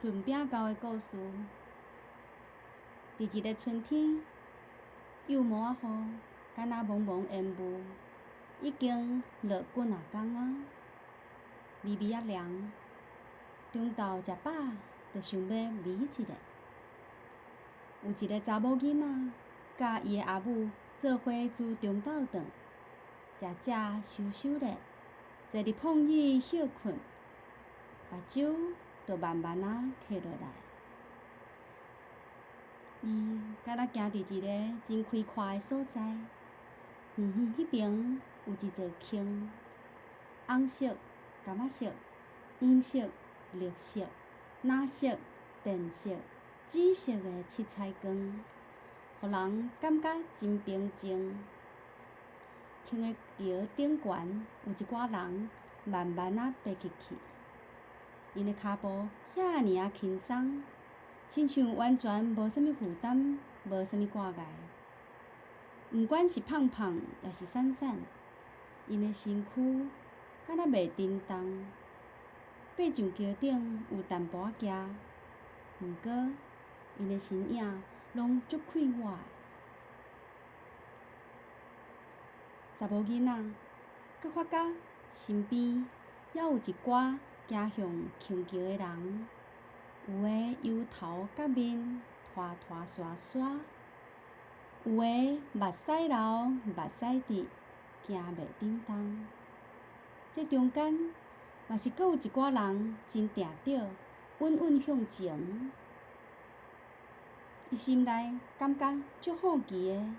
润饼糕的故事。伫一个春天，幼毛仔雨敢若蒙蒙烟雾，已经落几啊天啊，微微啊凉。中昼食饱，就想要眯一下。有一个查某囡仔，甲伊的阿母做伙自中昼顿，食收咧，坐伫棚椅歇困，目睭就慢慢啊闭落来。伊敢若行伫一个真开阔的所在，远远迄边有一座坑，红色、感仔色、黄色、绿色、蓝色、靛色、紫色的七彩光，互人感觉真平静。坑的桥顶悬有一寡人慢慢啊爬起去，因的骹步遐尔啊轻松，亲像完全无啥物负担，无啥物挂碍。毋管是胖胖也是瘦瘦，因的身躯敢若袂震动。爬上桥顶有淡薄仔惊，毋过因的身影拢足快活的。查某囡仔佮发觉身边还有一寡行向坑桥的人，有的由头甲面拖拖刷刷，有的目屎流目屎滴，行袂振动。这中间嘛是阁有一寡人真定着，稳稳向前。伊心内感觉足好奇的，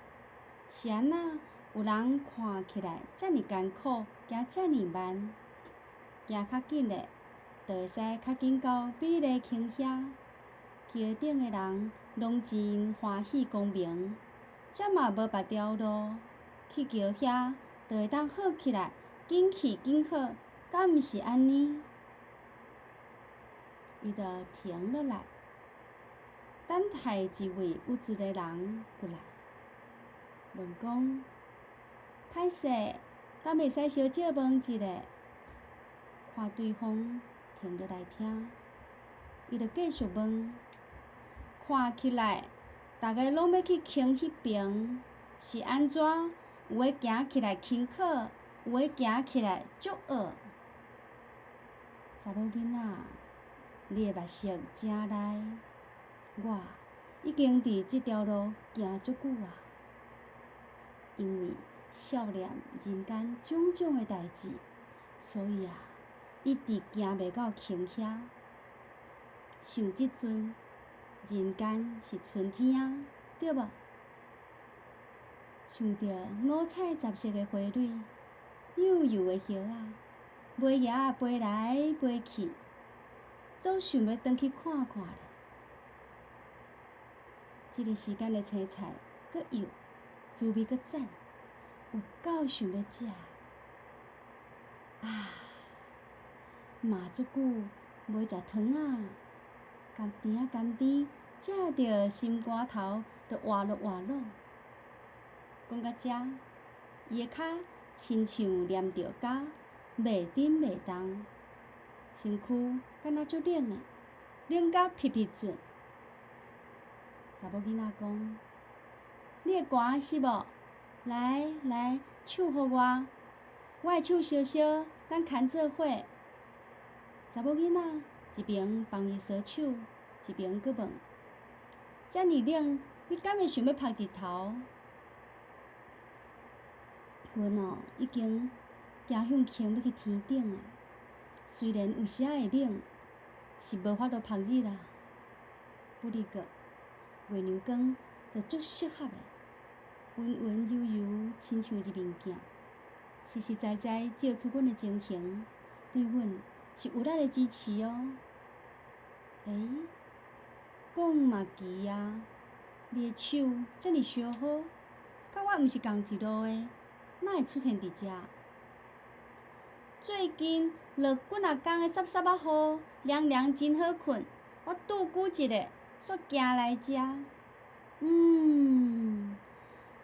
是安那有人看起来遮尔艰苦，行遮尔慢，行较紧的，就会使较紧到美丽坑遐。桥顶的人拢真欢喜光明，则嘛无别条路，去桥遐就会当好起来，紧去紧好，敢毋是安尼？伊就停落来，等待一位有罪的人过来，问讲：歹势，敢袂使小借问一下？看对方停落来听，伊就继续问：看起来大家拢要去坑迄边，是安怎？有诶行起来轻巧，有诶行起来足学。查某囡仔，你诶目色真利，我已经伫即条路行足久啊。因为少年人间种种诶代志，所以啊，一直行袂到坑遐。想即阵，人间是春天啊，对无？想着五彩十色诶花蕊，幼幼诶叶啊，尾叶飞来飞去，总想要转去看看咧。即个时间诶青菜阁幼，滋味阁赞，有够想要食。啊，嘛足久无食汤啊，甘甜啊甘甜，食着心肝头就活络活络。讲到遮，伊的骹亲像黏着胶，袂振袂动，身躯敢若足冷的，冷甲皮皮准。查某囡仔讲：你会寒是无？来来，手互我，我的手烧烧，咱牵做伙。查某囡仔一边帮伊烧手，一边阁问：遮尔冷，你敢会想要晒日头？阮已经行向坑要去天顶啊。虽然有时会冷，是无法度晒日啊。不哩个月亮光就足适合的，温温柔柔，亲像一面镜，实实在在照出阮的情形，对阮是有力的支持哦。讲嘛奇啊，你的手遮尔烧好，甲我毋是同一路的。哪会出现伫遮？最近落几啊天的湿湿啊雨，凉凉真好困。我拄久一个，煞行来遮。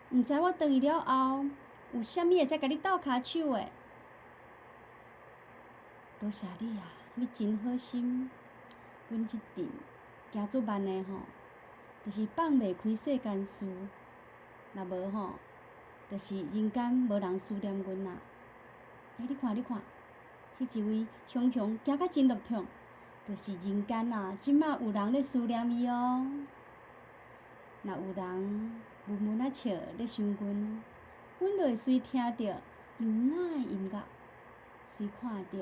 毋知我转去了后，有啥物会使甲你斗骹手的？多谢你啊，你真好心。阮一定行足慢的吼，就是放袂开世间事，若无吼，就是人间无人思念阮啦。你看，迄一位雄雄行甲真落痛，就是人间啊，即马有人咧思念伊哦。若有人闷闷笑咧想阮，阮就会随听着优雅的音乐，随看着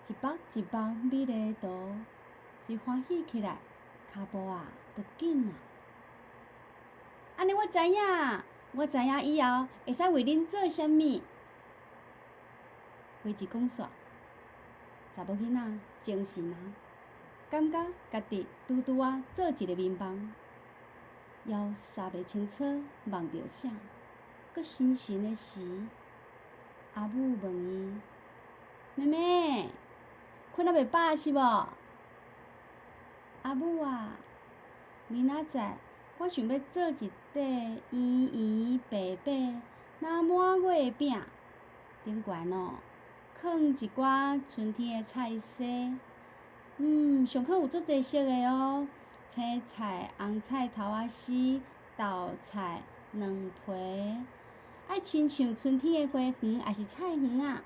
一幅一幅美丽的图，随欢喜起来，脚步啊就紧啊。安尼我知影以后会使为恁做啥物。话一讲煞，查某囡仔精神啊，感觉家己拄拄啊做一个面梦，犹三袂清楚梦着啥，搁神神的时，阿母问伊：妹妹，困啊袂饱是无？阿母啊，明仔载我想要做一块圆圆白白若满月饼，顶悬哦，放一寡春天的菜色，上可有足侪色的哦，青菜、红菜头仔丝、豆菜、卵皮，爱亲像春天的花园，还是菜园啊？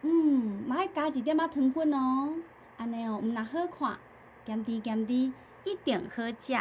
嘛爱加一点仔糖粉哦，安尼哦，毋但好看，咸甜，一定好食。